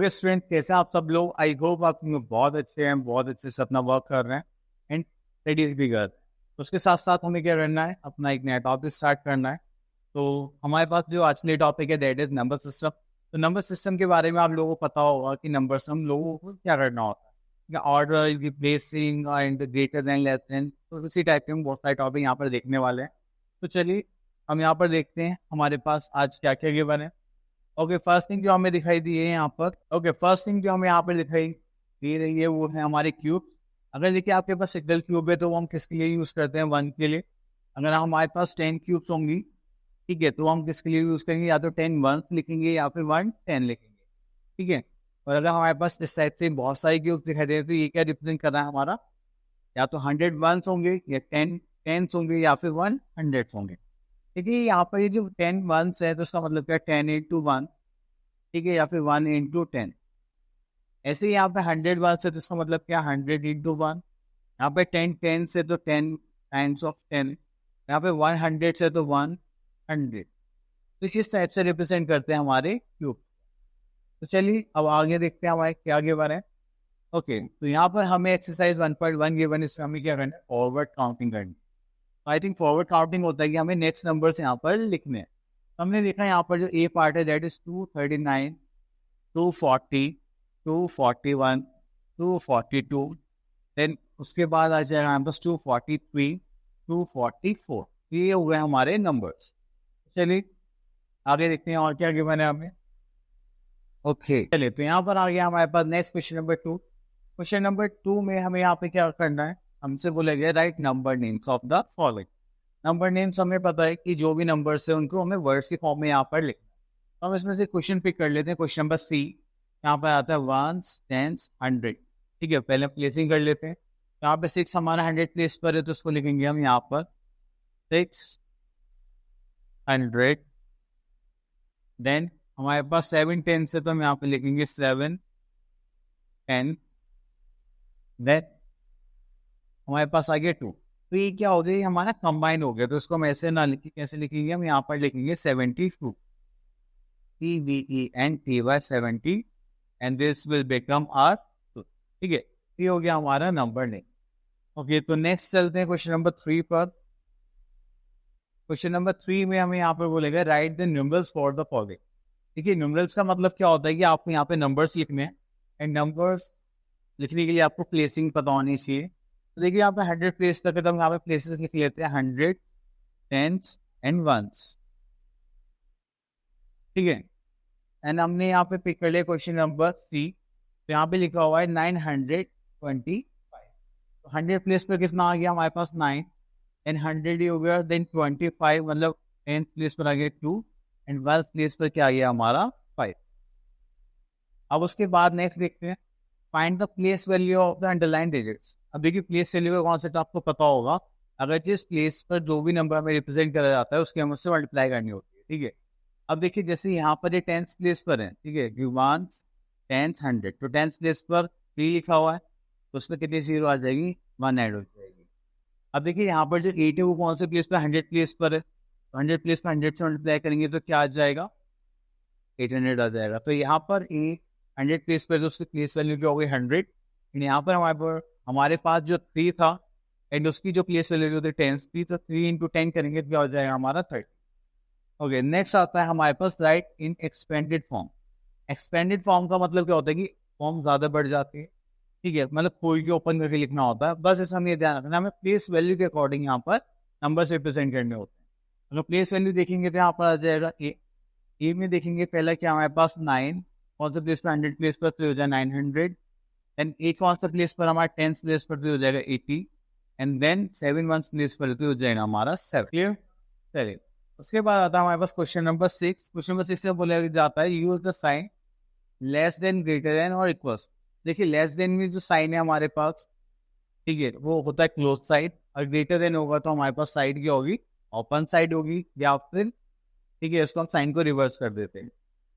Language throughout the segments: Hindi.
ओके स्टूडेंट, कैसे आप सब लोग? आई होप आप बहुत अच्छे हैं, बहुत अच्छे से अपना वर्क कर रहे हैं एंड स्टडीज भी कर रहे हैं। तो उसके साथ साथ हमें क्या करना है, अपना एक नया टॉपिक स्टार्ट करना है। तो हमारे पास जो आज के लिए टॉपिक है दैट इज नंबर सिस्टम। तो नंबर सिस्टम के बारे में आप लोगों को पता होगा कि नंबर सिस्टम लोगों को क्या करना होता है, order, replacing and greater than, less than. तो इसी टाइप के हम बहुत सारे टॉपिक यहाँ पर देखने वाले हैं। तो चलिए हम यहाँ पर देखते हैं हमारे पास आज क्या क्या गिवन है। ओके, फर्स्ट थिंग जो हमें दिखाई दी है यहाँ पर, फर्स्ट थिंग जो हमें यहाँ पर दिखाई दे रही है वो है हमारे क्यूब। अगर देखिए आपके पास सिंगल क्यूब है तो वो हम किसके लिए यूज करते हैं? 1 के लिए। अगर हमारे पास 10 क्यूब्स होंगी, ठीक है, तो हम किसके लिए यूज करेंगे? या तो 10 वंस लिखेंगे या फिर 1 10 लिखेंगे, ठीक है। और अगर हमारे पास इस टाइप से बहुत सारे क्यूब्स दिखाई दे रहे हैं तो ये क्या रिप्रेजेंट कर रहा है हमारा? या तो 100 वंस होंगे, या 10 टेंस होंगे, या फिर 1 हंड्रेड्स होंगे। देखिए यहाँ पर ये जो 10 वंस है तो इसका मतलब क्या? 10 इंटू 1, ठीक है, या फिर 1 इंटू 10। ऐसे ही यहाँ पे 100 वन से तो इसका मतलब क्या? 100 इंटू 1। यहाँ पे 10 10 से तो 10 टाइम्स ऑफ 10। यहाँ पे 100 से तो 100। तो इस टाइप से रिप्रेजेंट करते हैं हमारे क्यूब। तो चलिए अब आगे देखते हैं हमारे क्या गिवन है। ओके, तो यहाँ पर हमें एक्सरसाइज 1.1 गिवन, इसमें हमें क्या करना है? फॉरवर्ड काउंटिंग करनी। आई थिंक फॉरवर्ड काउंटिंग होता है कि हमें नेक्स्ट नंबर्स यहाँ पर लिखने हैं। हमने देखा यहाँ पर जो ए पार्ट है दैट इज 239, 240, 241, 242। देन उसके बाद आ जाएगा हमारे पास 243, 244। ये हो गए हमारे नंबर्स। चलिए आगे देखते हैं और क्या गिवन है हमें। ओके चलिए, तो यहाँ पर आ गया हमारे पास next question number 2। Question number 2 में हमें यहाँ पे क्या करना है? हमसे बोला गया right number names of the following. Number names हमें पता है कि जो भी नंबर्स है उनको हमें वर्ड्स के फॉर्म में यहाँ पर लिखना है। तो हम इसमें से क्वेश्चन पिक कर लेते हैं। क्वेश्चन नंबर सी, यहाँ पर आता है वंस, टेंस, 100, ठीक है। पहले प्लेसिंग कर लेते हैं। यहाँ पे 6 हमारा 100 प्लेस पर है तो उसको लिखेंगे हम यहाँ पर 600। देन हमारे पास 7 10 है तो हम यहाँ पे लिखेंगे 7 10। देन हमारे पास आ गया 2। तो ये क्या हो गया? ये हमारा कंबाइन हो गया, तो इसको हम ऐसे ना लिखें, कैसे लिखेंगे? हम यहाँ पर लिखेंगे 72, TVENTY 70, and this will become are 2, ठीक है। ये हो गया हमारा नंबर नेम। ओके, तो नेक्स्ट चलते हैं क्वेश्चन नंबर 3 पर। क्वेश्चन नंबर 3 में हमें यहाँ पर बोलेगा right the numerals for the following. देखिए न्यूमरल्स का मतलब क्या होता है कि आपको यहाँ पे नंबर्स लिखने हैं, एंड नंबर्स लिखने के लिए आपको प्लेसिंग पता होनी चाहिए। तो देखिए यहाँ पे 100 प्लेस तक है तो हम यहाँ पे प्लेसेस लिख लेते हैं 100, टेंस एंड वंस, ठीक है। एंड हमने यहाँ पे पिक कर लिया क्वेश्चन नंबर 3। तो यहाँ पे लिखा हुआ है 925। तो 100 प्लेस पर कितना आ गया हमारे पास? 9, एंड 100 ही हो गया। देन 25 मतलब 10th प्लेस पर आ गया 2, एंड 12th प्लेस पर क्या आ गया हमारा? 5। अब उसके बाद नेक्स्ट देखते हैं find the place value of the underline digits. अब देखिए प्लेस वैल्यू का कॉन्सेप्ट आपको पता होगा। अगर जिस प्लेस पर जो भी नंबर हमें रिप्रेजेंट करा जाता है उसके हम उससे मल्टीप्लाई करनी होती है, ठीक है। अब देखिए जैसे यहाँ पर ये 10th प्लेस पर है, ठीक है, 1 10 100, तो 10th प्लेस पर 3 लिखा हुआ है तो उसमें कितनी जीरो आ जाएगी? 1 ऐड हो जाएगी। अब देखिए यहाँ पर जो 8 है वो कौन से प्लेस पर? 100 प्लेस पर है, तो 100 प्लेस पर 100 से मल्टीप्लाई करेंगे तो क्या आ जाएगा? 800 आ जाएगा। तो यहाँ पर 100 प्लेस पर तो उसकी प्लेस वैल्यू क्या हो गई? 100। यहाँ पर हमारे पास जो 3 था एंड उसकी जो प्लेस वैल्यू थी 10 थी, तो 3 इंटू 10 करेंगे तो क्या हो जाएगा हमारा? 30। ओके, नेक्स्ट आता है हमारे पास write in expanded form. Expanded form का मतलब क्या होता है कि फॉर्म ज्यादा बढ़ जाती है, ठीक है, मतलब कोई के ओपन करके लिखना होता है। बस ऐसा हमें ये ध्यान रखना, हमें प्लेस वैल्यू के अकॉर्डिंग यहाँ पर नंबर से रिप्रेजेंट करने होते हैं। अगर प्लेस वैल्यू देखेंगे तो यहाँ पर आ जाएगा ए में देखेंगे पहला क्या हमारे पास 9, कौन सा प्लेस पर? 100 प्लेस पर तो हो जाएगा 900। देन ए कौन सा प्लेस पर? हमारा 10th प्लेस पर तो हो जाएगा 80, एंड देन 7 1 प्लेस पर तो हो जाएगा हमारा 7। क्लियर? चलिए उसके बाद आता है हमारे पास क्वेश्चन नंबर 6। क्वेश्चन नंबर 6 में बोला जाता है use the sign less than, greater than और इक्वल्स। देखिए लेस देन में जो साइन है हमारे पास, ठीक है, वो होता है क्लोज साइड, और ग्रेटर देन होगा तो हमारे पास साइड क्या होगी? ओपन साइड होगी, या फिर ठीक है इसको हम साइन को रिवर्स कर देते हैं।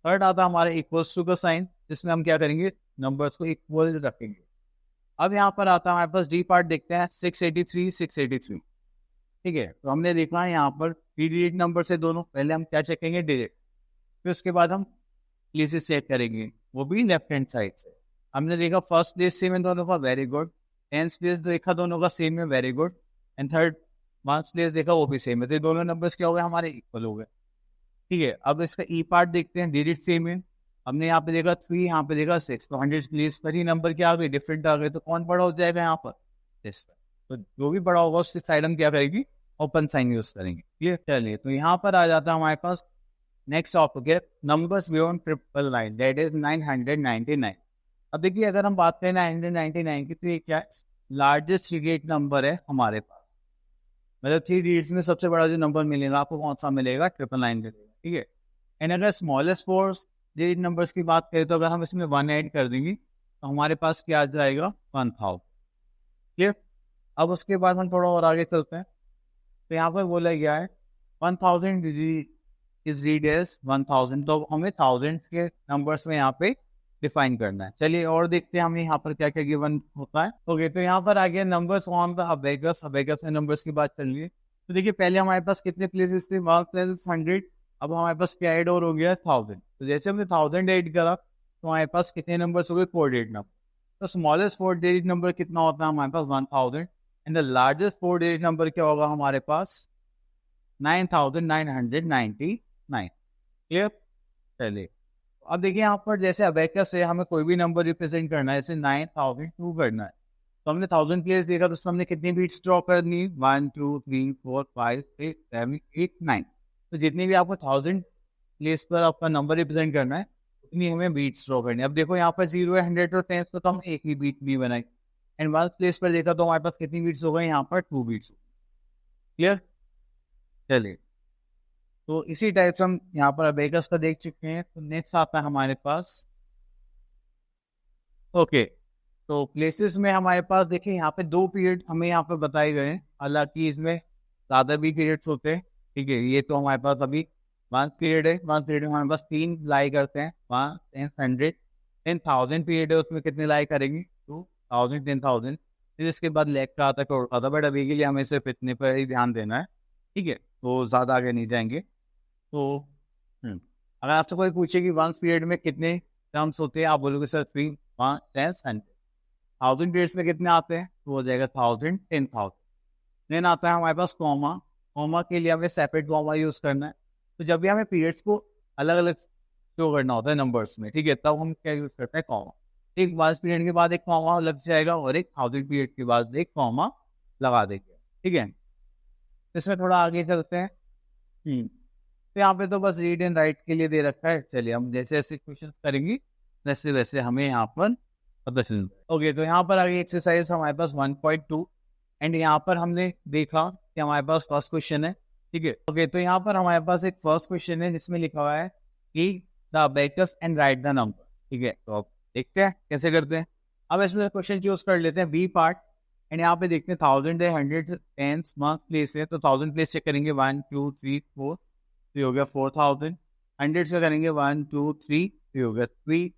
थर्ड आता है हमारा इक्वल्स टू का साइन, जिसमें हम क्या करेंगे? नंबर्स को इक्वल रखेंगे। अब यहाँ पर आता है हमारे पास डी पार्ट, देखते हैं 683 683, ठीक है। तो हमने देखना है यहाँ पर 3 डिजिट नंबर से दोनों, पहले हम क्या चेकेंगे? डिजिट, फिर उसके बाद हम प्लेसेस चेक करेंगे वो भी लेफ्ट हैंड साइड से। हमने देखा फर्स्ट प्लेस सेम है दोनों का, वेरी गुड। 10th प्लेस देखा दोनों का सेम है, very good. And third 1st place देखा वो भी सेम है, तो दोनों नंबर्स क्या हो गए हमारे, इक्वल हो गए। ठीक है, अब इसका ई पार्ट देखते हैं, डिजिट सेम है। हमने यहाँ पे देखा 3, यहाँ पे देखा 6, तो 100 प्लेस पर ही नंबर क्या आ गए, डिफरेंट आ गए, तो कौन बड़ा हो जाएगा यहाँ पर, 6। तो जो भी बड़ा होगा उसकी साइड हम क्या करेगी, ओपन साइन यूज करेंगे। ये चलिए, तो यहाँ पर आ जाता है हमारे पास नेक्स्ट टॉपिक है नंबर्स बियॉन्ड 999, दैट इज 999। अब देखिए अगर हम बात करें 999 की, तो ये क्या है, लार्जेस्ट डिजिट नंबर है हमारे पास। मतलब 3 डिजिट्स में सबसे बड़ा जो नंबर मिलेगा आपको कौन सा मिलेगा, 999 मिलेगा। ठीक है, एंड अगर स्मॉलेस्ट 4 डिजिट नंबर्स की बात करें, तो अगर हम इसमें 1 ऐड कर देंगे तो हमारे पास क्या आ जाएगा, 1000। क्लियर। अब उसके बाद हम थोड़ा और आगे चलते हैं, तो यहाँ पर बोला गया है 1000 इज रीड एज 1000, तो हमें 1000 के नंबर्स में यहाँ पे डिफाइन करना है। चलिए और देखते हैं हमें यहाँ पर क्या क्या गिवन होता है। ओके, तो यहाँ पर आ गया नंबर्स ऑन द अबेगस। अबेगस में नंबर्स की बात चल रही है। तो देखिए पहले हमारे पास कितने प्लेसेस थे, 100। अब हमारे पास क्या ऐड और हो गया, 1000। तो जैसे हमने 1000 ऐड करा तो हमारे पास कितने नंबर्स हो गए, 4 डिजिट नंबर। तो स्मॉलेस्ट 4 डिजिट नंबर कितना होता है हमारे पास, 1000। And the largest 4 digit number क्या होगा हमारे पास, 9999। क्लियर। चलिए अब देखिए यहाँ पर जैसे अबेकस से हमें कोई भी नंबर रिप्रेजेंट करना है, जैसे 9002 करना है, तो हमने 1000 प्लेस देखा, तो उसमें हमने कितनी बीट्स ड्रॉ करनी है, 1 2 3 4 5 6 7 8 9। तो जितनी भी आपको 1000 प्लेस पर आपका नंबर रिप्रेजेंट करना है उतनी हमें बीट्स ड्रॉ करनी है। अब देखो यहाँ पर 0 है, 100 और 10 तो हम एक ही बीट भी बनाई। एंड 1st प्लेस पर देखा तो हमारे पास कितनी बीट्स हो गई, यहाँ पर 2 बीट्स। क्लियर। चलिए, तो इसी टाइप से हम यहाँ पर अबेकस का देख चुके हैं। तो नेक्स्ट आता है हमारे पास, ओके, तो प्लेसेस में हमारे पास देखिए यहाँ पे 2 पीरियड हमें यहाँ पे बताए गए हैं, हालांकि इसमें ज़्यादा भी पीरियड्स होते हैं। ठीक है, ये तो हमारे पास अभी 1 पीरियड है। 1 पीरियड में हमारे पास 3 लाई करते हैं, 1 10 100। 10,000 पीरियड है, उसमें कितने लाई करेंगे, 2000 10,000। फिर इसके बाद लेग का आता है, करोड़ का आता है, बट अभी के लिए हमें सिर्फ इतने पर ही ध्यान देना है। ठीक है, तो ज़्यादा आगे नहीं जाएंगे। तो अगर आपसे कोई पूछे कि 1 पीरियड में कितने टर्म्स होते हैं, आप बोलोगे सर 3 5 10 100। 1000 पीरियड्स में कितने आते हैं, तो हो जाएगा 1000 10,000। देन आता है हमारे पास कॉमा। कॉमा के लिए हमें सेपरेट कॉमा यूज करना है। तो जब भी हमें पीरियड्स को अलग अलग शो करना होता है नंबर्स में, ठीक है, तब हम क्या यूज करते हैं, कॉमा। एक 1 पीरियड के बाद एक कॉमा लग जाएगा और एक 1000 पीरियड के बाद एक कॉमा लगा देंगे। ठीक है, इसमें थोड़ा आगे चलते हैं। तो यहाँ पे तो बस रीड एंड राइट के लिए दे रखा है। चलिए हम जैसे जैसे क्वेश्चन करेंगे वैसे वैसे हमें यहाँ पर पता चलता है। ओके, तो यहाँ पर आगे एक्सरसाइज हमारे पास 1.2। एंड यहाँ पर हमने देखा कि हमारे पास फर्स्ट क्वेश्चन है। ठीक है, ओके, तो यहाँ पर हमारे पास एक फर्स्ट क्वेश्चन है जिसमें लिखा हुआ है कि the abacus and right the number. ठीक है, तो अब देखते हैं कैसे करते हैं। अब इसमें क्वेश्चन चूज कर लेते हैं बी पार्ट। एंड यहाँ पे देखते हैं 1000 है, 100 10 मंथ प्लेस है, तो 1000 प्लेस चेक करेंगे, 1 2 3 4, तो हो गया 4000। 100 से करेंगे 1 2 3, तो हो गया 3।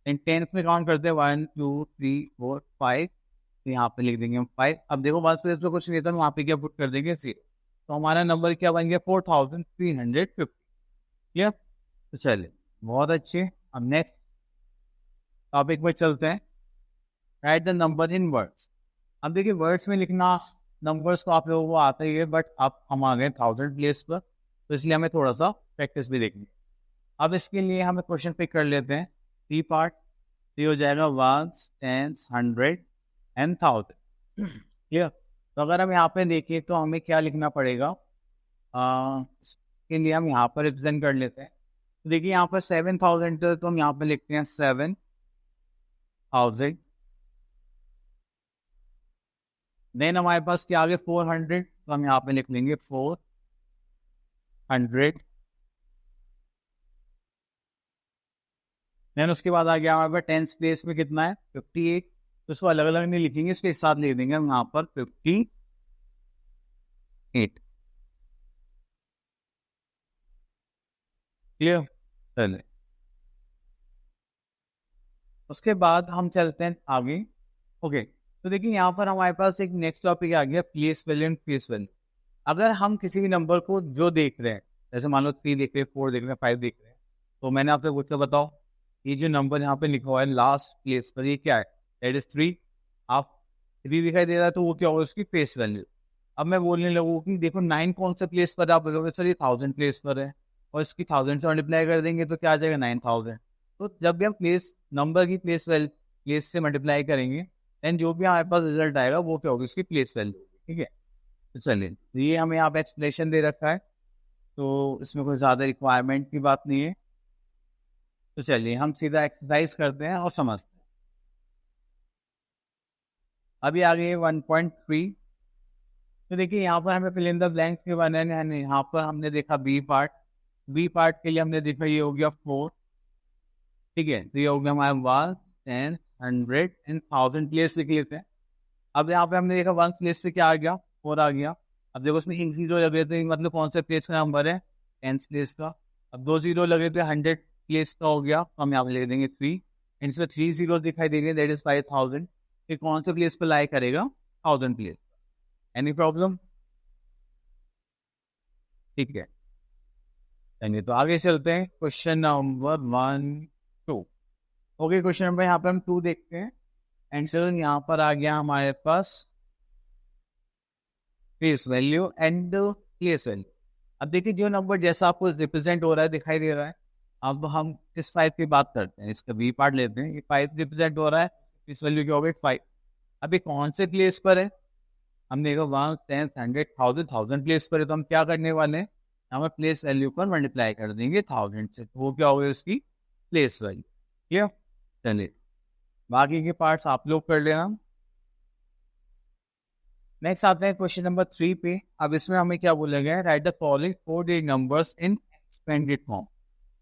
एंड 10 में काउंट करते हैं 1 2 3 4 5, तो यहाँ पे लिख देंगे हम 5। अब देखो बात प्लेस में कुछ नहीं था, वहाँ पे क्या पुट कर देंगे 0, तो हमारा नंबर क्या बन गया 4350। क्लियर। तो चलिए बहुत अच्छे, अब नेक्स्ट टॉपिक में चलते हैं, right the number in words. अब देखिए वर्ड्स में लिखना नंबर्स को आप लोगों को आता ही है, बट अब हम आ गए 1000 प्लेस पर, तो इसलिए हमें थोड़ा सा प्रैक्टिस भी देखनी है। अब इसके लिए हमें क्वेश्चन पिक कर लेते हैं सी पार्ट। तो हो जाएगा 1 10 100 एंड 1000। क्लियर। तो अगर हम यहाँ पे देखें तो हमें क्या लिखना पड़ेगा, इसके लिए हम यहाँ पर रिप्रेजेंट कर लेते हैं। तो देखिए यहाँ पर 7000 तो हम यहाँ पे लिखते हैं 7000। देन हमारे पास क्या आ गया 400, तो हम यहाँ पे लिख लेंगे 400। देन उसके बाद आ गया हमारे पास 10th प्लेस में कितना है 58, तो इसको अलग अलग नहीं लिखेंगे, इसके साथ लिख देंगे हम यहाँ पर 58। क्लियर। चलिए उसके बाद हम चलते हैं आगे। ओके, तो देखिए यहाँ पर हमारे पास एक नेक्स्ट टॉपिक आ गया place value and face value. अगर हम किसी भी नंबर को जो देख रहे हैं, जैसे मान लो 3 देख रहे हैं, 4 देख रहे हैं, 5 देख रहे हैं, तो मैंने आपसे पूछा बताओ ये जो नंबर यहाँ पे लिखा हुआ है लास्ट प्लेस पर, ये क्या है? That is 3। आप 3 दिखाई दे रहा है तो वो क्या होगा? उसकी फेस वैल्यू। अब मैं बोलने लगूँ कि देखो 9 कौन से प्लेस पर है? आप बोलोगे सर ये 1000 प्लेस पर है, और इसकी 1000 से मल्टीप्लाई कर देंगे तो क्या आ जाएगा? 9000। तो जब भी हम प्लेस नंबर की प्लेस से मल्टीप्लाई करेंगे, देन जो भी हमारे पास रिजल्ट आएगा वो क्या होगी? उसकी प्लेस वैल्यू होगी। ठीक है, तो चलिए, तो ये हमें यहाँ पे एक्सप्लेनेशन दे रखा है, तो इसमें कोई ज़्यादा रिक्वायरमेंट की बात नहीं है। तो चलिए हम सीधा एक्सरसाइज करते हैं और समझते हैं। अभी आ गई 1.3। तो देखिए यहाँ पर हमें फिल इन द ब्लैंक्स के बनाने हैं। यहाँ पर हमने देखा बी पार्ट। बी पार्ट के लिए हमने देखा ये हो गया 4। ठीक है, तो ये हो गया हमारा 1, 10, 100 एंड 1000 प्लेस लिख लेते हैं। अब यहाँ पे हमने देखा 1 प्लेस पे क्या आ गया? 4 आ गया। अब देखो उसमें एक जीरो लग रहे थे, मतलब कौन सा प्लेस का नंबर है? 10 प्लेस का। अब 2 जीरो लगे थे, 100 प्लेस का हो गया, तो हम यहाँ पे लिख देंगे 3। एंड इसमें 3 जीरो दिखाई देंगे, दैट इज 5000। ये कौन से प्लेस पे लाई करेगा? 1000 प्लेस। Any problem? ठीक है, चलिए तो आगे चलते हैं। Question number 1, 2। Okay, question number यहाँ पे हम 2 देखते हैं। एंड सर यहाँ पर आ गया हमारे पास face value and place value. अब देखिए जो नंबर जैसा आपको रिप्रेजेंट हो रहा है, दिखाई दे रहा है। अब हम किस 5 की बात करते हैं? इसका बी पार्ट लेते हैं। ये 5 रिप्रेजेंट हो रहा है, इस वैल्यू क्या होगी? 5। अब ये कौन से प्लेस पर है? हमने देखा 1, 10, 100, 1000 प्लेस पर है, तो हम क्या करने वाले हैं? हमें प्लेस वैल्यू पर मल्टीप्लाई कर देंगे 1000 से, तो वो क्या होगी? उसकी प्लेस वैल्यू। क्लियर? चलिए, बाकी के पार्ट्स आप लोग कर लेना। नेक्स्ट आते हैं क्वेश्चन नंबर 3 पे। अब इसमें हमें क्या बोला गया है? Right the following 4 digit numbers in expanded form.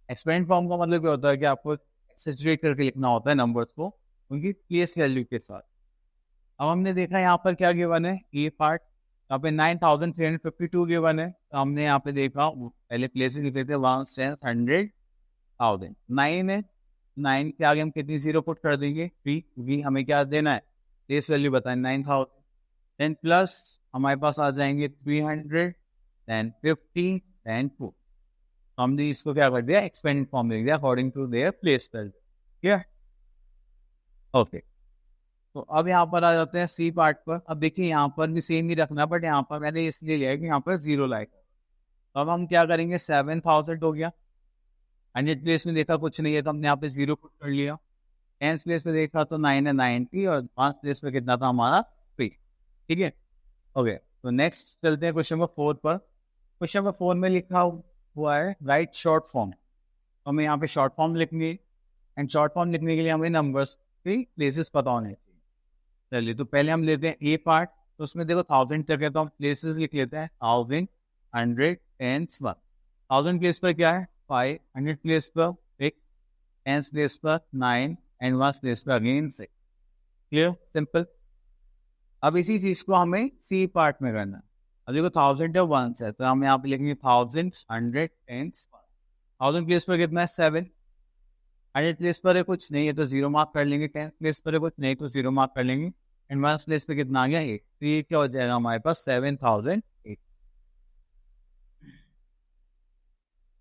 Expand form का मतलब क्या होता है कि आपको एक्सेजरेट करके लिखना होता है नंबर्स को उनकी प्लेस वैल्यू के साथ। अब हमने देखा यहाँ पर क्या गिवन है? ए पार्ट। यहाँ पे 9352 गिवन है, तो हमने यहाँ पे देखा पहले प्लेसेस लिखे थे 1, 10, 100, 1000। 9 है, 9 के आगे हम कितनी जीरो पुट कर देंगे? 3, क्योंकि हमें क्या देना है? प्लेस वैल्यू बताए 9000। देन प्लस हमारे पास आ जाएंगे 300, देन 50, देन 2। तो हमने इसको क्या कर दिया? एक्सपेंडेड फॉर्म लिख दिया according to their place value. ठीक है, ओके। तो अब यहाँ पर आ जाते हैं सी पार्ट पर। अब देखिए यहाँ पर भी सेम ही रखना, बट यहाँ पर मैंने इसलिए लिया है कि यहाँ पर जीरो लाइक। तो अब हम क्या करेंगे? 7000 हो गया। 100 प्लेस में देखा कुछ नहीं है, तो हमने यहाँ पे जीरो पुट कर लिया। 10 प्लेस पे देखा तो 9 है 90, और 5 प्लेस पे कितना था हमारा? 3। ठीक है, ओके। तो नेक्स्ट चलते हैं क्वेश्चन नंबर 4 पर। क्वेश्चन नंबर 4 में लिखा हुआ है राइट शॉर्ट फॉर्म। तो हमें यहाँ पे शॉर्ट फॉर्म लिखनी है, एंड शॉर्ट फॉर्म लिखने के लिए हमें नंबर्स की प्लेसेस पता होने चाहिए। चलिए, तो पहले हम लेते हैं ए पार्ट। तो उसमें देखो 1000 तक है, तो हम प्लेसेस लिख लेते हैं 1000, 100 एंड 1। 1000 प्लेस पर क्या है? 5। 100 प्लेस पर 6। 10 प्लेस पर 9 एंड 1 प्लेस पर अगेन 6। क्लियर? सिंपल। अब इसी चीज को हमें सी पार्ट में करना है। अब देखो 1000 है 1 है, तो हम यहाँ पे लिखेंगे 1000, 100 एंड 1000 प्लेस पर कितना है? 7। 100 प्लेस पर है कुछ नहीं है, तो जीरो मार्क कर लेंगे। 10 प्लेस पर है कुछ नहीं, तो जीरो मार्क कर लेंगे। एंड 1 प्लेस पे कितना आ गया? 8। तो ये क्या हो जाएगा हमारे पास? 7008।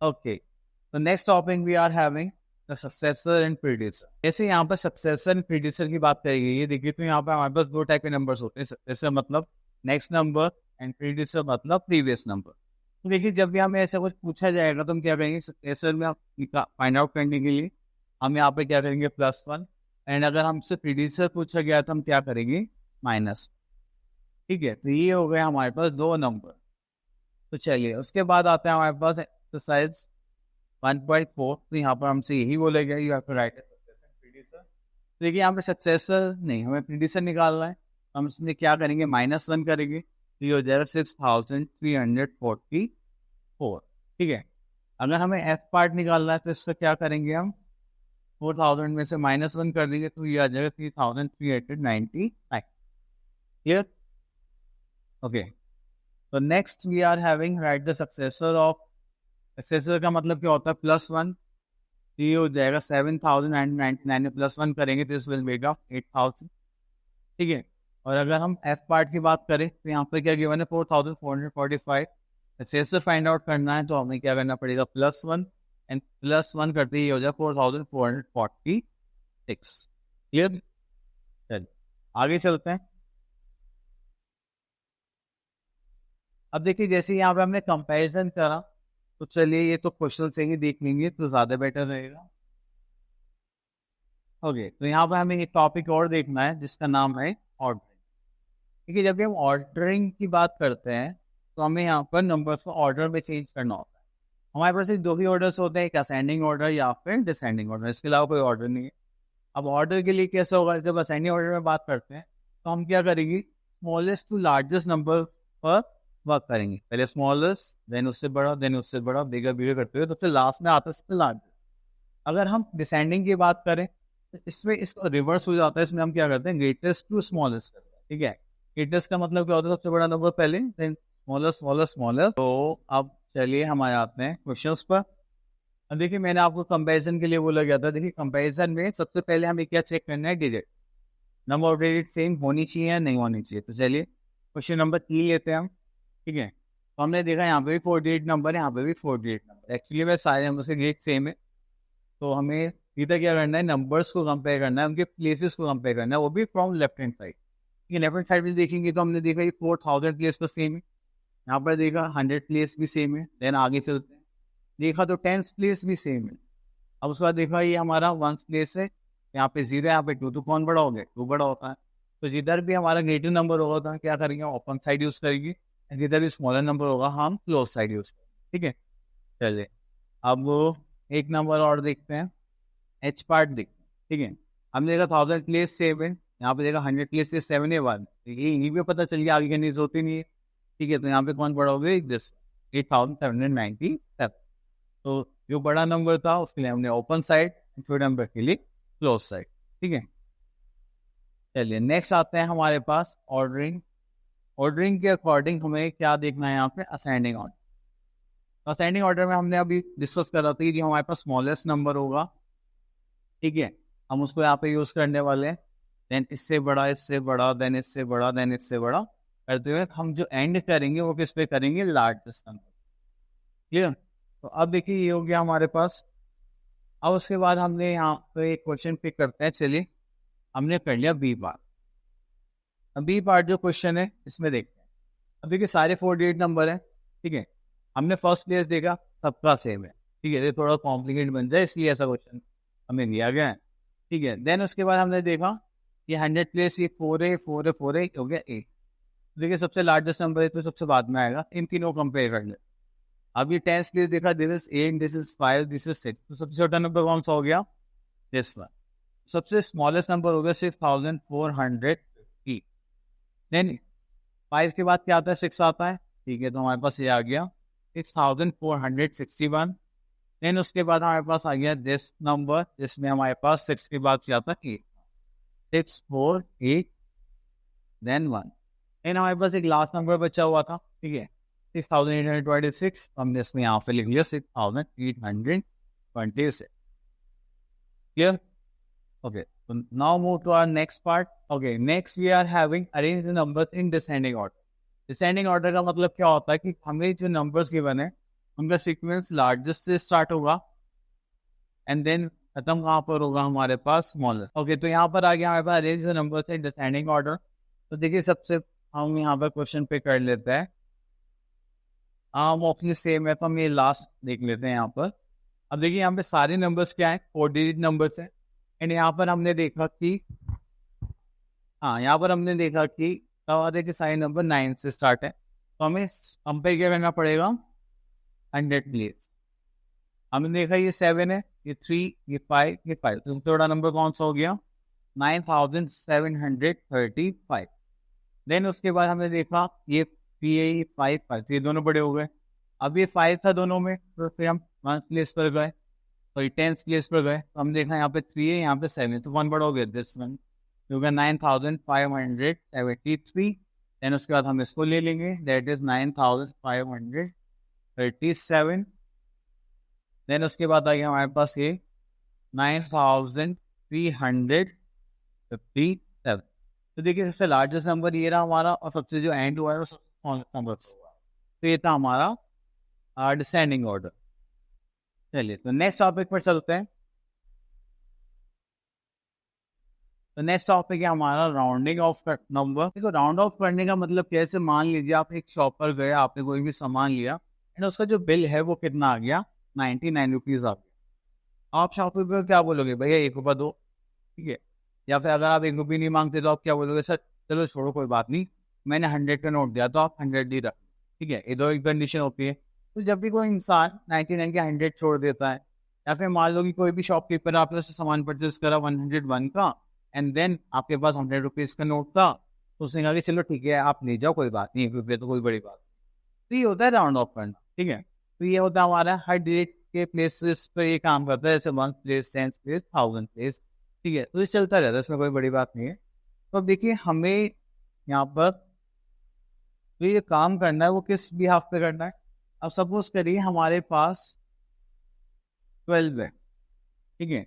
ओके, तो next topic we are having the successor and predecessor. जैसे यहाँ पर सक्सेसर एंड प्रीडिसेसर की बात करी गई है, देखिए तो यहाँ पर हमारे पास 2 टाइप के नंबर्स होते हैं। सक्सेसर मतलब नेक्स्ट नंबर, एंड प्रीडिसेसर मतलब प्रीवियस नंबर। तो देखिए जब भी हमें ऐसा कुछ पूछा जाएगा, तो हम क्या करेंगे? सक्सेसर में फाइंड आउट करने के लिए हम यहाँ पे क्या करेंगे? +1। एंड अगर हमसे प्रीडिसेसर पूछा गया तो हम क्या करेंगे? माइनस। ठीक है, तो ये हो गया हमारे पास 2 नंबर। तो चलिए उसके बाद आते हैं हमारे पास एक्सरसाइज 1.4। तो यहाँ पर हमसे यही बोला गया you have to write successor predecessor. देखिए यहाँ पे सक्सेसर नहीं, हमें प्रीडिसेसर निकालना है। हम इसमें क्या करेंगे? -1 करेंगे, तो ये हो जाएगा 6344। ठीक है, अगर हमें एफ पार्ट निकालना है तो इसका क्या करेंगे? हम 4000 में से -1 कर देंगे, तो ये आ जाएगा 3399। क्लियर? ओके, तो next we are having write the successor of. Successor का मतलब क्या होता है? +1। ये हो जाएगा 7099 में +1 करेंगे तो इस विल मेक 8000। ठीक है, और अगर हम एफ पार्ट की बात करें तो यहाँ पर क्या गिवन है? 4445। सक्सेसर फाइंड आउट करना है तो हमें क्या करना पड़ेगा? +1 एंड +1 करते ही हो जाए 4446। क्लियर? चलिए आगे चलते हैं। अब देखिए जैसे यहाँ पे हमने कंपैरिजन करा, तो चलिए ये तो क्वेश्चन से ही देख लेंगे तो ज्यादा बेटर रहेगा। ओके, तो यहाँ पे हमें एक टॉपिक और देखना है जिसका नाम है ऑर्डरिंग। ठीक है, जब भी हम ऑर्डरिंग की बात करते हैं तो हमें यहाँ पर नंबर्स को ऑर्डर में चेंज करना होता है। हमारे पास दो ही ऑर्डर्स होते हैं, एक असेंडिंग ऑर्डर या फिर डिसेंडिंग ऑर्डर, इसके अलावा कोई ऑर्डर नहीं है। अब ऑर्डर के लिए कैसे होगा, जब असेंडिंग ऑर्डर में बात करते हैं तो हम क्या करेंगे, स्मॉलेस्ट टू लार्जेस्ट नंबर पर वर्क करेंगे। पहले स्मॉलेस्ट, देन उससे बड़ा, देन उससे बड़ा, बिगर बिगर करते हुए सबसे लास्ट में आता है सबसे लार्जेस्ट। अगर हम डिसेंडिंग की बात करें तो इसमें इसको रिवर्स हो जाता है, इसमें हम क्या करते हैं, ग्रेटेस्ट टू स्मॉलेस्ट करते हैं। ठीक है, ग्रेटेस्ट का मतलब क्या होता है, सबसे बड़ा नंबर पहले, देन स्मॉलर स्मॉलर स्मॉलर। तो अब चलिए हम आ जाते हैं क्वेश्चंस पर। अब देखिए मैंने आपको कंपैरिजन के लिए बोला गया था, देखिए कंपैरिजन में सबसे पहले हमें क्या चेक करना है, digit, number of digit same होनी चाहिए या नहीं होनी चाहिए। तो चलिए क्वेश्चन नंबर 3 लेते हैं हम। ठीक है, तो हमने देखा यहाँ पे भी 4 डिजिट नंबर है, यहाँ पे भी 4 डिजिट नंबर, एक्चुअली में सारे नंबर के डिजिट सेम है। तो हमें सीधा क्या करना है, नंबर्स को कंपेयर करना है, उनके प्लेसेस को कंपेयर करना है, वो भी फ्रॉम लेफ्ट हैंड साइड। ठीक है, लेफ्ट हैंड साइड में देखेंगे तो हमने देखा ये 4000 प्लेस पर सेम है, यहाँ पर देखा 100 प्लेस भी सेम है। देन आगे चलते हैं, देखा तो 10 प्लेस भी सेम है। अब उसके बाद देखा ये हमारा 1 प्लेस है, यहाँ पे 0 है, यहाँ पे 2, तो कौन बड़ा हो गया, 2 बड़ा होता है। तो जिधर भी हमारा नेगेटिव नंबर होगा तो हम क्या करेंगे, ओपन साइड यूज करेंगे, जिधर भी स्मॉलर नंबर होगा हम क्लोज साइड यूज करेंगे। ठीक है, चलिए अब एक नंबर और देखते हैं, एच पार्ट देखते हैं। ठीक है, हमने देखा 1000 प्लेस सेम है, यहाँ पे देखा 100 प्लेस से 7 है 1, ये भी पता चल गया, आगे की न्यूज होती नहीं है। ठीक है, तो यहाँ पे कौन बड़ा हो गया, दिस 8797। तो जो बड़ा नंबर था उसके लिए हमने ओपन साइड, छोटे नंबर के लिए क्लोज साइड। ठीक है, चलिए नेक्स्ट आते हैं हमारे पास ऑर्डरिंग। ऑर्डरिंग के अकॉर्डिंग हमें क्या देखना है, यहाँ पे असेंडिंग ऑर्डर। असेंडिंग ऑर्डर में हमने अभी डिस्कस करा था कि हमारे पास स्मॉलेस्ट नंबर होगा, ठीक है, हम उसको यहाँ पे यूज करने वाले हैं। देन इससे बड़ा, इससे बड़ा, देन इससे बड़ा, देन इससे बड़ा करते हुए हम जो एंड करेंगे वो किस पे करेंगे, लार्जेस्ट नंबर। क्लियर? तो अब देखिए ये हो गया हमारे पास। अब उसके बाद हमने यहाँ पे एक क्वेश्चन पिक करते हैं। चलिए हमने कर लिया बी पार्ट। अब बी पार्ट जो क्वेश्चन है इसमें देखते हैं। अब देखिए सारे 4 डिजिट नंबर है। ठीक है, हमने फर्स्ट प्लेस देखा, सबका सेम है। ठीक है, ये थोड़ा कॉम्प्लिकेट बन जाए इसलिए ऐसा क्वेश्चन हमें दिया गया है। ठीक है, देन उसके बाद हमने देखा ये 100 प्लेस, ये 4 है 4 है 4 है, हो गया 8। देखिए सबसे लार्जेस्ट नंबर है तो सबसे बाद में आएगा, इन तीनों कंपेयर कर ले। अब ये 10 प्लेस देखा, this is 8, this is 5, this is 6, तो सबसे छोटा नंबर कौन सा हो गया, दिस वन। सबसे स्मॉलेस्ट नंबर हो गया 6450। देन 5 के बाद क्या आता है, 6 आता है। ठीक है, तो हमारे पास ये आ गया 6461। देन उसके बाद हमारे पास आ गया दिस नंबर, जिसमें हमारे पास 6 के बाद से आता है 8, 648 देन 1। देन हमारे पास एक लास्ट नंबर बचा हुआ था। ठीक है, 6826, हमने इसमें यहाँ पे लिख लिया 6826। Clear? Okay, so now move to our next part. Okay, next we are having arrange the numbers in descending order. Descending order का मतलब क्या होता है कि हमें जो numbers given है उनका सीक्वेंस लार्जेस्ट से स्टार्ट होगा एंड देन खत्म कहाँ पर होगा, हमारे पास स्मॉलर। ओके, तो यहाँ पर आ गया हमारे पास arrange the numbers in descending order. तो देखिए सबसे हम यहाँ पर क्वेश्चन पे कर लेते हैं, मोस्टली सेम है तो हम ये लास्ट देख लेते हैं यहाँ पर। अब देखिए यहाँ पे सारे नंबर्स क्या है, 4 डिजिट नंबर्स है। एंड यहाँ पर हमने देखा कि यहाँ पर हमने देखा कि के साइन नंबर 9 से स्टार्ट है, तो हमें कंपेयर क्या करना पड़ेगा, 100 प्लेस। हमने देखा ये 7 है, ये 3, ये 5, ये 5, तो थोड़ा नंबर कौन सा हो गया, 9735। देन उसके बाद हमने देखा ये 5, 5, ये दोनों बड़े हो गए। अब ये 5 था दोनों में, तो फिर हम 1 प्लेस पर गए, तो 10 प्लेस पर गए, तो हम देखा यहाँ पे 3 है, यहाँ पे 7, तो 1 बड़ा हो गया, दिस वन हो गया 9573। देन उसके बाद हम इसको ले लेंगे, दैट इज 9537। देन उसके बाद आ गया हमारे पास ये 9357। तो देखिए सबसे लार्जेस्ट नंबर ये रहा हमारा, और सबसे जो एंड हुआ है वो सबसे नंबर। तो ये था हमारा डिसेंडिंग ऑर्डर। चलिए तो नेक्स्ट टॉपिक पर चलते हैं। तो नेक्स्ट टॉपिक है हमारा राउंडिंग ऑफ नंबर। देखो राउंड ऑफ करने का मतलब कैसे, मान लीजिए आप एक शॉप पर गए, आपने कोई भी सामान लिया एंड उसका जो बिल है वो कितना आ गया, 99 रुपीज आ गया। आप शॉप पर क्या बोलोगे, भैया 1 रुपया दो, ठीक है। या फिर अगर आप 1 रुपये नहीं मांगते तो आप क्या बोलोगे, सर चलो छोड़ो कोई बात नहीं, मैंने 100 का नोट दिया तो आप 100 ही रख, ठीक है। ये दो एक कंडीशन होती है। तो जब भी कोई इंसान 99 के 100 छोड़ देता है, या फिर मान लो कि कोई भी शॉपकीपर आपने उससे सामान परचेज करा 101 का एंड देन आपके पास 100 रुपीज का नोट था, तो उसने कहा कि चलो ठीक है आप ले जाओ, कोई बात नहीं, 1 रुपये तो कोई बड़ी बात नहीं। तो ये होता है राउंड ऑफ करना, ठीक है। तो ये होता है हमारा हर डिजिट के प्लेसेस पर ये काम करता है, जैसे 1 प्लेस, 10 प्लेस, 1000 प्लेस, ठीक है। तो ये चलता रहता है, इसमें कोई बड़ी बात नहीं है। तो अब देखिए हमें यहाँ पर तो ये काम करना है वो किस बिहाफ पे करना है। अब सपोज करिए हमारे पास 12 है, ठीक है।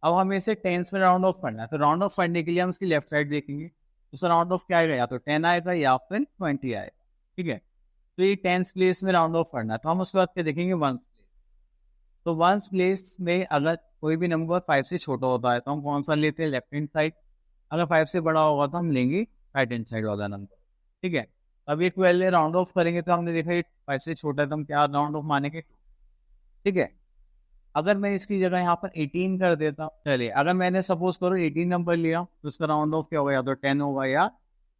अब हमें इसे टेंस में राउंड ऑफ करना है, तो राउंड ऑफ करने के लिए हम इसकी लेफ्ट साइड देखेंगे, उसका राउंड ऑफ क्या आएगा, या तो 10 आएगा या फिर 20 आएगा, ठीक है। तो ये टेंस प्लेस में राउंड ऑफ करना है, तो हम उसके बाद क्या देखेंगे, वंस प्लेस। तो वंस प्लेस में अगर कोई भी नंबर 5 से छोटा होता है तो हम कौन सा लेते हैं, लेफ्ट हैंड साइड। अगर 5 से बड़ा होगा तो हम लेंगे राइट हैंड साइड वाला नंबर, ठीक है। अब ये 12 राउंड ऑफ करेंगे तो हमने देखा ये 5 से छोटा है तो हम क्या राउंड ऑफ मानेंगे, ठीक है। अगर मैं इसकी जगह यहाँ पर 18 कर देता हूँ, चलिए अगर मैंने सपोज करो 18 नंबर लिया तो उसका राउंड ऑफ क्या होगा, या तो 10 होगा या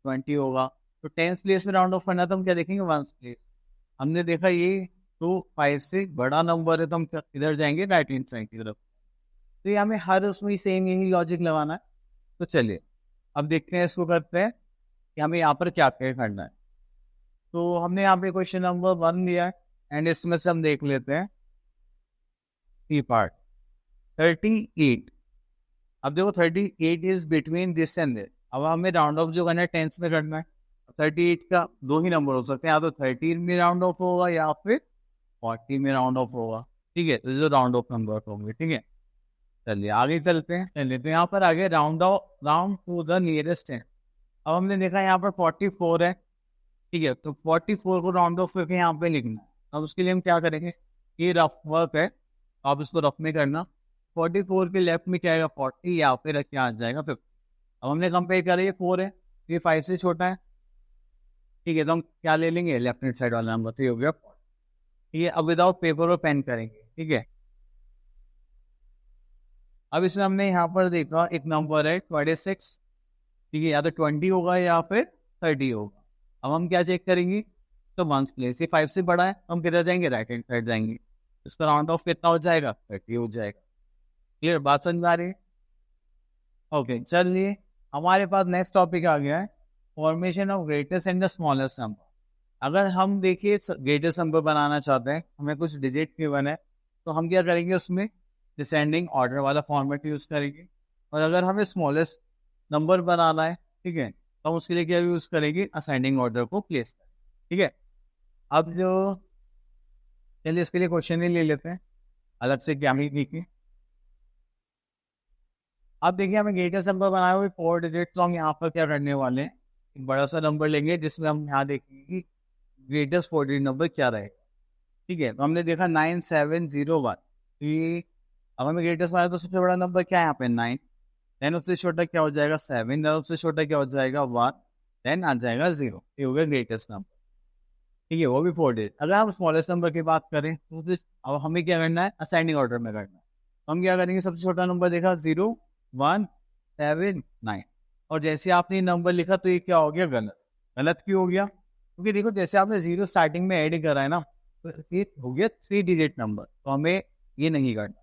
20 होगा। तो 10 प्लेस में राउंड ऑफ करना तो हम क्या देखेंगे, वंस प्लेस। हमने देखा ये तो 5 से बड़ा नंबर है तो हम इधर जाएंगे राइट हैंड साइड की तरफ। तो ये हमें हर उसमें सेम यही लॉजिक लगाना है। तो चलिए अब देखते हैं, इसको करते हैं कि हमें यहाँ पर क्या क्या करना है। तो हमने यहाँ पे क्वेश्चन नंबर 1 लिया है एंड इसमें से हम देख लेते हैं सी पार्ट 38। अब देखो 38 is between this and this. अब हमें राउंड ऑफ जो करना है टेंस में करना है। 38 का दो ही नंबर हो सकते हैं, या तो 13 में राउंड ऑफ होगा या फिर 40 में राउंड ऑफ होगा, ठीक है। तो जो राउंड ऑफ नंबर होंगे, ठीक है। चलिए आगे चलते हैं। चलिए तो यहाँ पर आगे round of, round to the nearest है। अब हमने देखा यहाँ पर 44 है, ठीक है। तो 44 को राउंड ऑफ करके यहाँ पे लिखना है। अब उसके लिए हम क्या करेंगे, ये रफ वर्क है, आप इसको रफ में करना। 44 के लेफ्ट में क्या आएगा, 40, या फिर क्या आ जाएगा 50। अब हमने कंपेयर करा, ये 4 है, ये 5 से छोटा है, ठीक है। तो हम क्या ले लेंगे, लेफ्ट हैंड साइड वाला नंबर, तो ये हो गया 40, ठीक है। अब विदाउट पेपर और पेन करेंगे, ठीक है। अब इसमें हमने यहाँ पर देखा एक नंबर है 26, ठीक है। या तो 20 होगा या फिर 30 होगा। अब हम क्या चेक करेंगे, तो वंस प्लेस, ये 5 से बड़ा है, हम किधर जाएंगे, राइट हैंड साइड जाएंगे। इसका राउंड ऑफ कितना हो जाएगा, 30 हो जाएगा। क्लियर, बात समझ में आ रही है। ओके चलिए हमारे पास नेक्स्ट टॉपिक आ गया है, formation of greatest and the smallest number. अगर हम देखिए ग्रेटेस्ट नंबर बनाना चाहते हैं, हमें कुछ डिजिट गिवन है, तो हम क्या करेंगे, उसमें डिसेंडिंग ऑर्डर वाला फॉर्मेट यूज करेंगे। और अगर हमें स्मॉलेस्ट नंबर बनाना है, ठीक है, तो हम उसके लिए क्या यूज करेंगे, असेंडिंग ऑर्डर को प्लेस करें, ठीक है। अब जो चलिए इसके लिए क्वेश्चन ही ले लेते हैं, अलग से क्या ही देखिए। अब देखिए हमें ग्रेटेस्ट नंबर बनाए हुए 4 डिजिट, तो हम यहाँ पर क्या करने वाले हैं, एक बड़ा सा नंबर लेंगे जिसमें हम यहाँ देखेंगे कि ग्रेटेस्ट 4 डिजिट नंबर क्या रहेगा, ठीक है। तो हमने देखा 9701, तो ये अब हमें ग्रेटेस्ट बनाए तो सबसे बड़ा नंबर क्या है यहाँ पे 9, देन उससे छोटा क्या हो जाएगा 7, देन उससे छोटा क्या हो जाएगा 1, देन आ जाएगा 0। ये हो गया ग्रेटेस्ट नंबर, ठीक है, वो भी 4 डिजिट। अगर हम स्मॉलेस्ट नंबर की बात करें तो अब हमें क्या करना है, असेंडिंग ऑर्डर में करना है। तो हम क्या करेंगे, सबसे छोटा नंबर देखा 0, 1, 7, 9, और जैसे आपने ये नंबर लिखा तो ये क्या हो गया, गलत। गलत क्यों हो गया, क्योंकि देखो जैसे आपने 0 स्टार्टिंग में ऐड करा है ना, तो ये हो गया 3 डिजिट नंबर, तो हमें ये नहीं करना।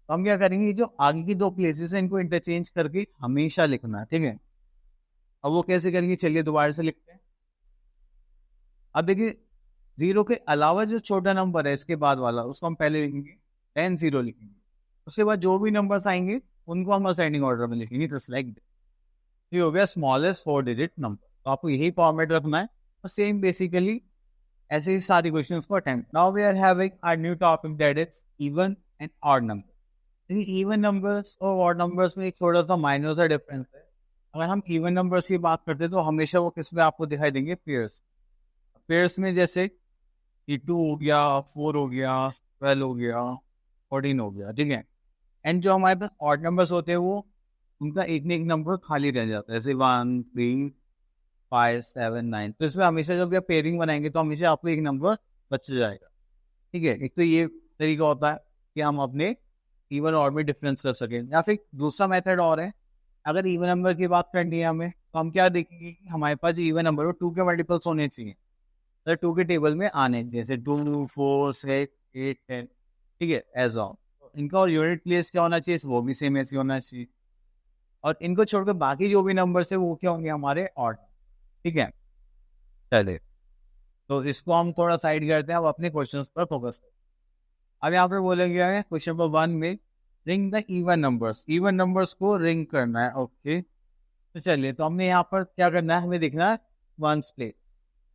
तो हम क्या करेंगे, जो आगे की 2 प्लेसेस हैं इनको इंटरचेंज करके हमेशा लिखना है, ठीक है। अब वो कैसे करेंगे, चलिए दोबारा से लिखते हैं। अब देखिए 0 के अलावा जो छोटा नंबर है इसके बाद वाला, उसको हम पहले लिखेंगे, 10 0 लिखेंगे। उसके बाद जो भी नंबर्स आएंगे उनको हम असेंडिंग ऑर्डर में लिखेंगे, जस्ट लाइक दिस। ये हो गया स्मॉलेस्ट 4 डिजिट नंबर। तो आपको यही फॉर्मेट रखना है, और सेम बेसिकली ऐसे ही सारी क्वेश्चंस को attempt. Now we are having a new topic, that is even and odd number. Even numbers और ऑड नंबर्स में एक थोड़ा सा माइनर सा डिफरेंस है। अगर हम इवन नंबर्स की बात करते हैं तो हमेशा वो किस में आपको दिखाई देंगे, पेयर्स। पेयर्स में जैसे 2 हो गया, 4 हो गया, 12 हो गया, 14 हो गया, ठीक है। एंड जो हमारे पास ऑड नंबर्स होते हैं वो उनका एक न एक नंबर खाली रह जाता है, जैसे 1 3 5 7 9। तो इसमें हमेशा जब आप पेयरिंग बनाएंगे तो हमेशा आपको एक नंबर बच जाएगा, ठीक है। एक तो ये तरीका होता है कि हम अपने इवन और में डिफरेंस कर सकें, या फिर दूसरा मेथड और है। अगर इवन नंबर की बात करनी है हमें, तो हम क्या देखेंगे कि हमारे पास जो इवन नंबर हो 2 के मल्टीपल्स होने चाहिए, तो 2 के टेबल में आने चाहिए, जैसे 2 4 6 8 10, ठीक है, एज ऑन। इनका और यूनिट प्लेस क्या होना चाहिए, वो भी सेम ऐसे होना चाहिए। और इनको छोड़कर बाकी जो भी नंबर्स है वो क्या होंगे, हमारे ऑड, ठीक है। चलिए, तो इसको हम थोड़ा साइड करते हैं, अब अपने क्वेश्चंस पर फोकस करते हैं। अब यहाँ पे बोलेंगे क्वेश्चन नंबर 1 में ring the even numbers, even numbers को रिंग करना है, ओके। तो चलिए, तो हमने यहाँ पर क्या करना है, हमें देखना है वंस प्लेस।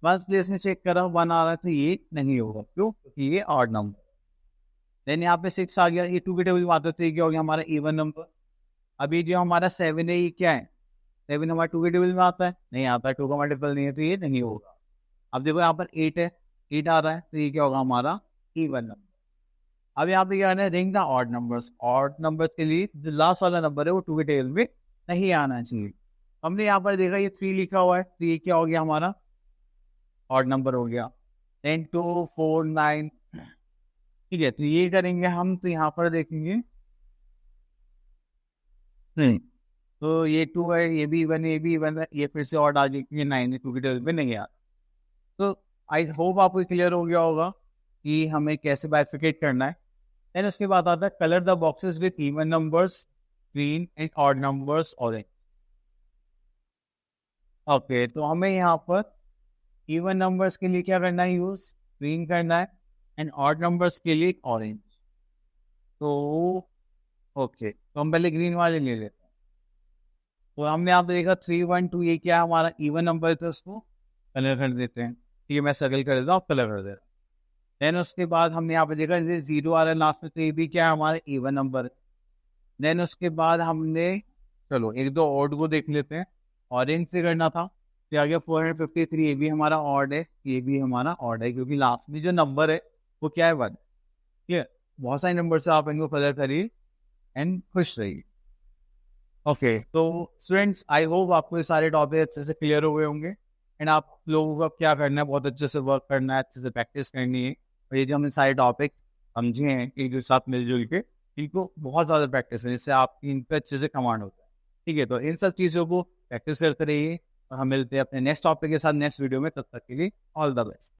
वंस प्लेस में चेक कर रहा हूँ 1 आ रहा है, तो ये नहीं होगा, क्यों, क्योंकि ये ऑड नंबर। देन यहाँ पे 6 आ गया, ये 2 के टेबल में आता है, तो ये क्या हो गया, हमारा इवन नंबर। अभी जो हमारा 7 है, ये क्या है, 7 हमारा 2 के टेबल में आता है, नहीं आता है, 2 का मल्टीपल नहीं है, तो ये नहीं होगा। अब देखो यहाँ पर 8 है, 8 आ रहा है, तो ये क्या होगा, हमारा इवन नंबर। अब यहाँ पे क्या है, ring the odd numbers, odd number के लिए जो लास्ट वाला नंबर है वो 2 के टेबल में नहीं आना चाहिए। हमने यहाँ पर देखा ये 3 लिखा हुआ है, तो ये क्या हो गया, हमारा ऑड नंबर हो गया। 10 2 4 9, ठीक है। तो ये करेंगे हम, तो यहाँ पर देखेंगे नहीं, तो ये 2 है, ये भी 1 है, ये भी 1 है, ये फिर से ऑड आ गया क्योंकि 9 है, 2 के टेबल में नहीं आ। तो आई होप आपको क्लियर हो गया होगा कि हमें कैसे बाइफिकेट करना है। देन उसके बाद आता है colour the boxes with even numbers green and odd numbers orange. Okay, तो हमें यहाँ पर इवन नंबर्स के लिए क्या करना है, यूज ग्रीन करना है, एंड ऑड नंबर्स के लिए ऑरेंज। तो ओके, तो हम पहले ग्रीन वाले ले लेते हैं। तो हमने यहाँ पे देखा 3 1 2, ये क्या है, हमारा इवन नंबर, तो उसको कलर कर देते हैं, ठीक है। मैं सर्कल कर देता हूँ, कलर कर दे रहा हूँ। देन उसके बाद हमने यहाँ पे देखा जैसे 0 आ रहा है लास्ट में, तो ये भी क्या है, हमारा इवन नंबर। देन उसके बाद हमने, चलो एक दो ऑड को देख लेते हैं। ऑरेंज से करना था, तो आ गया 453, ये भी हमारा ऑड है, ये भी हमारा ऑड है, क्योंकि लास्ट में जो नंबर है वो क्या है, 1, ठीक है। बहुत सारे नंबर से आप इनको कलर करिए एंड खुश रहिए। ओके, तो स्टूडेंट्स आई होप आपको ये सारे टॉपिक अच्छे से क्लियर हो गए होंगे, एंड आप लोगों को क्या करना है, बहुत अच्छे से वर्क करना है, अच्छे से प्रैक्टिस करनी है। और ये जो हमने सारे टॉपिक समझे हैं एक दूसरे साथ मिलजुल के, इनको बहुत ज़्यादा प्रैक्टिस है, जिससे आपकी इन पर अच्छे से कमांड होता है, ठीक है। तो इन सब चीज़ों को प्रैक्टिस करते रहिए, और हम मिलते हैं अपने नेक्स्ट टॉपिक के साथ नेक्स्ट वीडियो में। तब तक के लिए ऑल द बेस्ट।